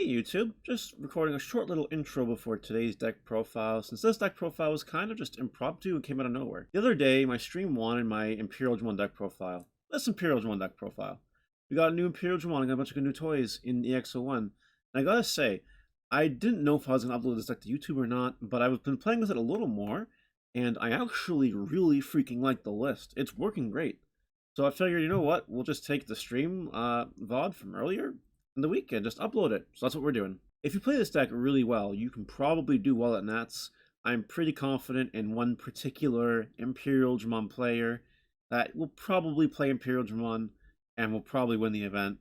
Hey YouTube, just recording a short little intro before today's deck profile, since this deck profile was kind of just impromptu and came out of nowhere. The other day, my stream wanted my Imperialdramon deck profile. This Imperialdramon deck profile. We got a new Imperialdramon and got a bunch of good new toys in EX01. And I gotta say, I didn't know if I was going to upload this deck to YouTube or not, but I've been playing with it a little more, and I actually really freaking like the list. It's working great. So I figured, you know what, we'll just take the stream VOD from earlier in the weekend, just upload it. So that's what we're doing. If you play this deck really well, you can probably do well at Nats. I'm pretty confident in one particular Imperialdramon player that will probably play Imperialdramon and will probably win the event.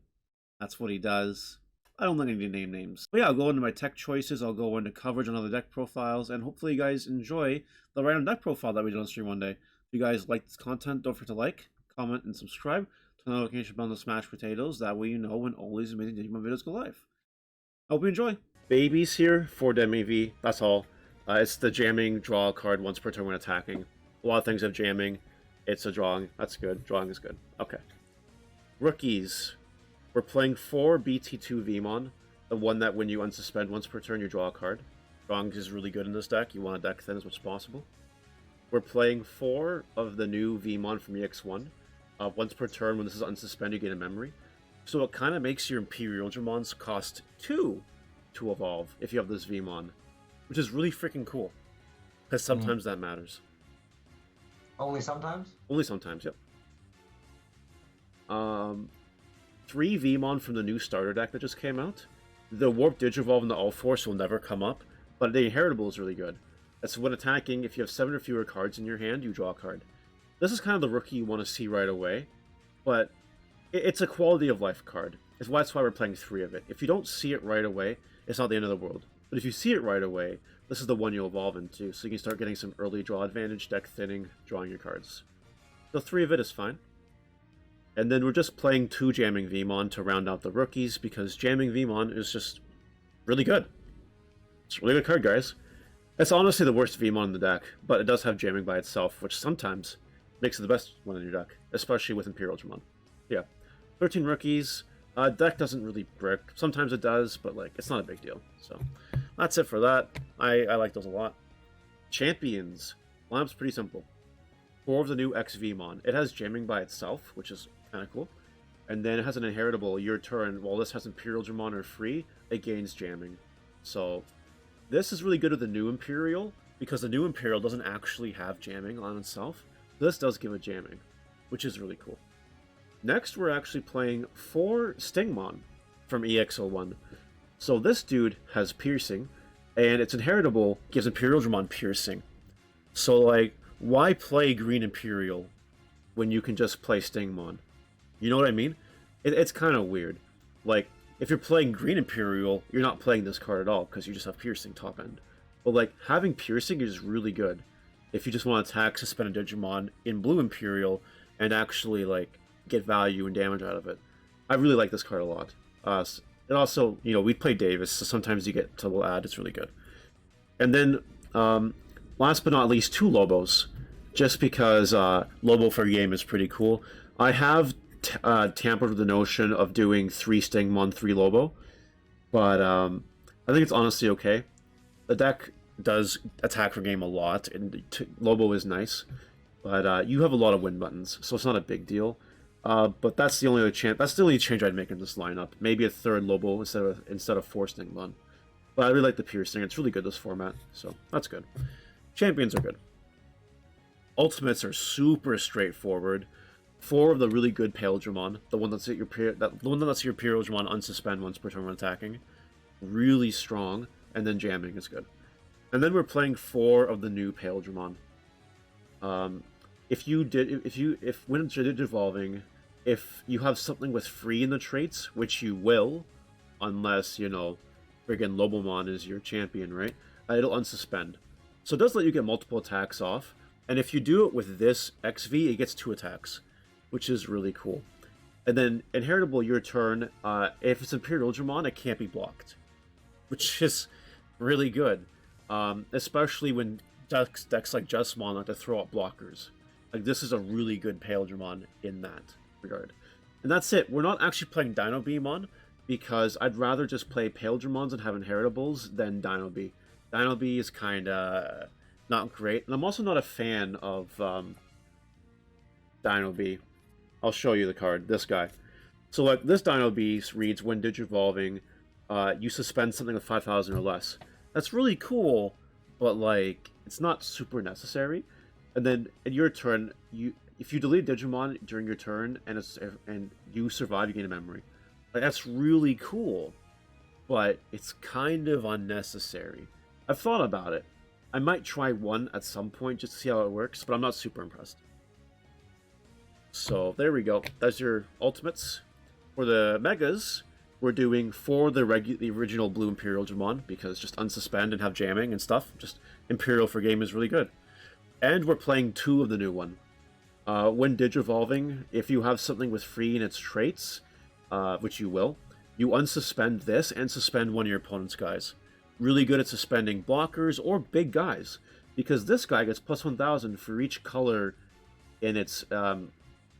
That's what he does. I don't think I need to name names. But yeah, I'll go into my tech choices, I'll go into coverage on other deck profiles, and hopefully you guys enjoy the random deck profile that we did on stream one day. If you guys like this content, don't forget to like, comment, and subscribe. Turn the notification bell on the smashed potatoes. That way you know when all these amazing Digimon videos go live. I hope you enjoy. Babies here for DemAV. That's all. It's the jamming, draw a card once per turn when attacking. A lot of things have jamming. It's a drawing. That's good. Drawing is good. Okay. Rookies. We're playing 4 BT2 Vmon. The one that when you unsuspend once per turn, you draw a card. Drawing is really good in this deck. You want to deck thin as much as possible. We're playing 4 of the new Vmon from EX1. Once per turn, when this is unsuspended, you gain a memory. So it kind of makes your Imperialdramons cost 2 to evolve if you have this Vmon, which is really freaking cool. Because sometimes that matters. Only sometimes? Only sometimes, yep. 3 Vmon from the new starter deck that just came out. The Warp Digivolve and the All Force will never come up, but the Inheritable is really good. That's when attacking, if you have 7 or fewer cards in your hand, you draw a card. This is kind of the rookie you want to see right away, but it's a quality of life card. That's why we're playing 3 of it. If you don't see it right away, it's not the end of the world. But if you see it right away, this is the one you'll evolve into, so you can start getting some early draw advantage, deck thinning, drawing your cards. So 3 of it is fine. And then we're just playing 2 Jamming Vmon to round out the rookies, because Jamming Vmon is just really good. It's a really good card, guys. It's honestly the worst Vmon in the deck, but it does have Jamming by itself, which sometimes makes it the best one in your deck, especially with Imperialdramon. Yeah. 13 rookies. Deck doesn't really brick. Sometimes it does, but like it's not a big deal. So that's it for that. I like those a lot. Champions. Lineup's pretty simple. 4 of the new X Vmon. It has Jamming by itself, which is kind of cool. And then it has an Inheritable. Your turn, while this has Imperialdramon or free, it gains Jamming. So this is really good with the new Imperial, because the new Imperial doesn't actually have Jamming on itself. This does give it Jamming, which is really cool. Next, we're actually playing 4 Stingmon from EX01. So this dude has Piercing, and its Inheritable gives Imperialdramon Piercing. So, like, why play Green Imperial when you can just play Stingmon? You know what I mean? It's kind of weird. Like, if you're playing Green Imperial, you're not playing this card at all, because you just have Piercing top end. But, like, having Piercing is really good if you just want to attack, suspend a Digimon in Blue Imperial, and actually, like, get value and damage out of it. I really like this card a lot. And also, you know, we play Davis, so sometimes you get double add. It's really good. And then, last but not least, 2 Lobos. Just because Lobo for game is pretty cool. I have tampered with the notion of doing 3 Stingmon, 3 Lobo. But I think it's honestly okay. The deck does attack for game a lot, and Lobo is nice, but you have a lot of win buttons, so it's not a big deal. But that's the only other change I'd make in this lineup. Maybe a 3rd Lobo instead of 4 Stingmon. But I really like the Piercing. It's really good this format, so that's good. Champions are good. Ultimates are super straightforward. 4 of the really good Imperialdramon, the one that's your Imperialdramon unsuspend once per turn when attacking, really strong, and then Jamming is good. And then we're playing 4 of the new Imperialdramon. When it's evolving, if you have something with free in the traits, which you will, unless, you know, friggin' Lobomon is your champion, right? It'll unsuspend. So it does let you get multiple attacks off, and if you do it with this XV, it gets 2 attacks, which is really cool. And then Inheritable, your turn, if it's Imperialdramon, it can't be blocked, which is really good. Especially when decks like Justmon like to throw out blockers. Like, this is a really good Imperialdramon in that regard. And that's it. We're not actually playing Dino Beamon, because I'd rather just play Imperialdramons and have inheritables than Dino B. Dino B is kind of not great, and I'm also not a fan of Dino B. I'll show you the card. This guy. So like this Dino B reads, when digivolving, you suspend something with 5,000 or less. That's really cool, but like it's not super necessary. And then in your turn, if you delete Digimon during your turn and you survive, you gain a memory. Like that's really cool, but it's kind of unnecessary. I've thought about it. I might try one at some point just to see how it works, but I'm not super impressed. So there we go. That's your ultimates. For the megas, we're doing for the original Blue Imperialdramon, because just unsuspend and have jamming and stuff. Just Imperial for game is really good. And we're playing 2 of the new one. When digivolving, if you have something with free in its traits, which you will, you unsuspend this and suspend one of your opponent's guys. Really good at suspending blockers or big guys, because this guy gets plus 1,000 for each color in its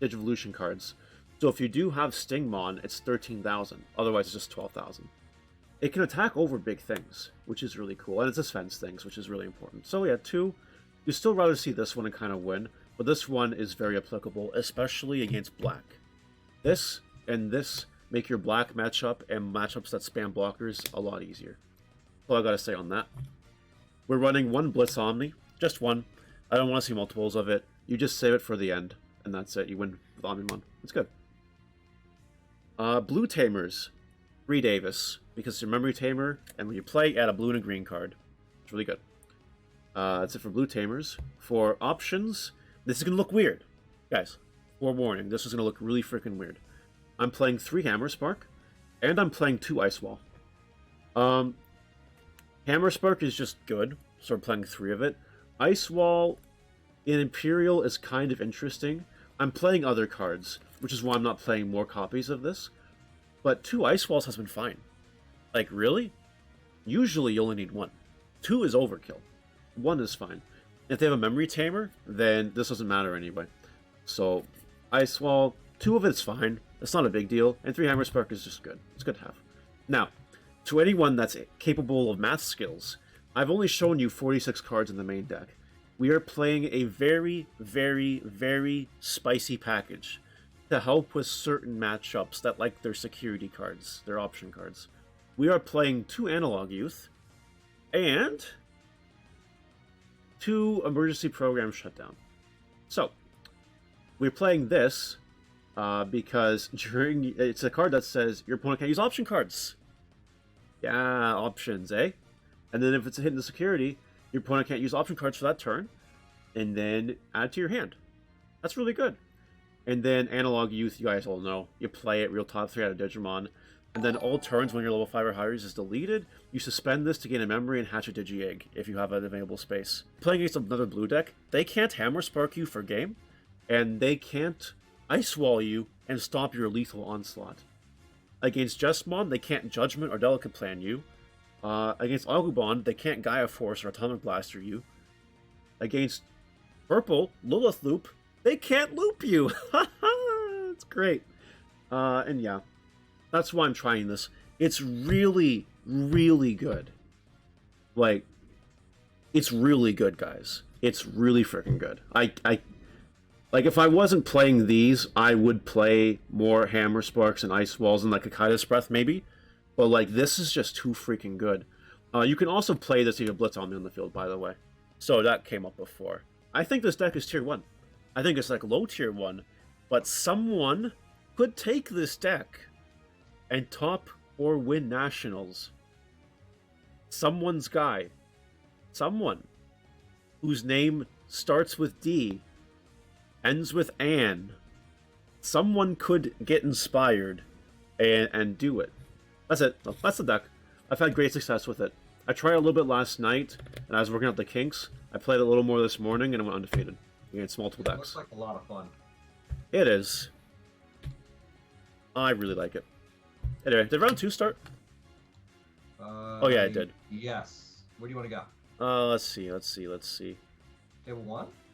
Digivolution cards. So if you do have Stingmon, it's 13,000. Otherwise, it's just 12,000. It can attack over big things, which is really cool, and it's defense things, which is really important. So yeah, 2. You still rather see this one and kind of win, but this one is very applicable, especially against black. This and this make your black matchup and matchups that spam blockers a lot easier. All I gotta say on that. We're running 1 Blitz Omni, just 1. I don't want to see multiples of it. You just save it for the end, and that's it. You win with Omnimon. It's good. Blue Tamers. 3 Davis, because it's your memory tamer, and when you play, add a blue and a green card. It's really good. That's it for Blue Tamers. For options, this is going to look weird. Guys, forewarning, this is going to look really freaking weird. I'm playing 3 Hammer Spark, and I'm playing 2 Ice Wall. Hammer Spark is just good, so we're playing 3 of it. Ice Wall in Imperial is kind of interesting. I'm playing other cards, which is why I'm not playing more copies of this. But 2 Ice Walls has been fine. Like, really? Usually you only need 1. 2 is overkill. 1 is fine. If they have a memory tamer, then this doesn't matter anyway. So, Ice Wall, 2 of it's fine. It's not a big deal. And 3 Hammer Spark is just good. It's good to have. Now, to anyone that's capable of math skills, I've only shown you 46 cards in the main deck. We are playing a very, very, very spicy package to help with certain matchups that like their security cards, their option cards. We are playing 2 Analog Youth and 2 Emergency Program Shutdown. So, we're playing this because it's a card that says your opponent can't use option cards. Yeah, options, eh? And then if it's a hit in the security, your opponent can't use option cards for that turn, and then add to your hand. That's really good. And then Analog Youth, you guys all know. You play it real top 3 out of Digimon, and then all turns when your level 5 or higher is deleted, you suspend this to gain a memory and hatch a Digi-Egg if you have an available space. Playing against another blue deck, they can't Hammer Spark you for game, and they can't Ice Wall you and stop your lethal onslaught. Against Justmon, they can't Judgment or Delicate Plan you. Against Agumon, they can't Gaia Force or Atomic Blaster you. Against Purple, Lilith Loop, they can't loop you! It's great. And yeah, that's why I'm trying this. It's really, really good. Like, it's really good, guys. It's really freaking good. Like, if I wasn't playing these, I would play more Hammer Sparks and Ice Walls and, like, a Kaida's Breath, maybe. But, like, this is just too freaking good. You can also play this if you have Blitz Omni on the field, by the way. So that came up before. I think this deck is Tier 1. I think it's, like, low Tier 1. But someone could take this deck and top or win Nationals. Someone's guy. Someone whose name starts with D, ends with Anne. Someone could get inspired and do it. That's it. That's the deck. I've had great success with it. I tried a little bit last night, and I was working out the kinks. I played a little more this morning, and I went undefeated against multiple decks. Looks like a lot of fun. It is. I really like it. Anyway, did round 2 start? Oh yeah, it did. Yes. Where do you want to go? Let's see. Table 1?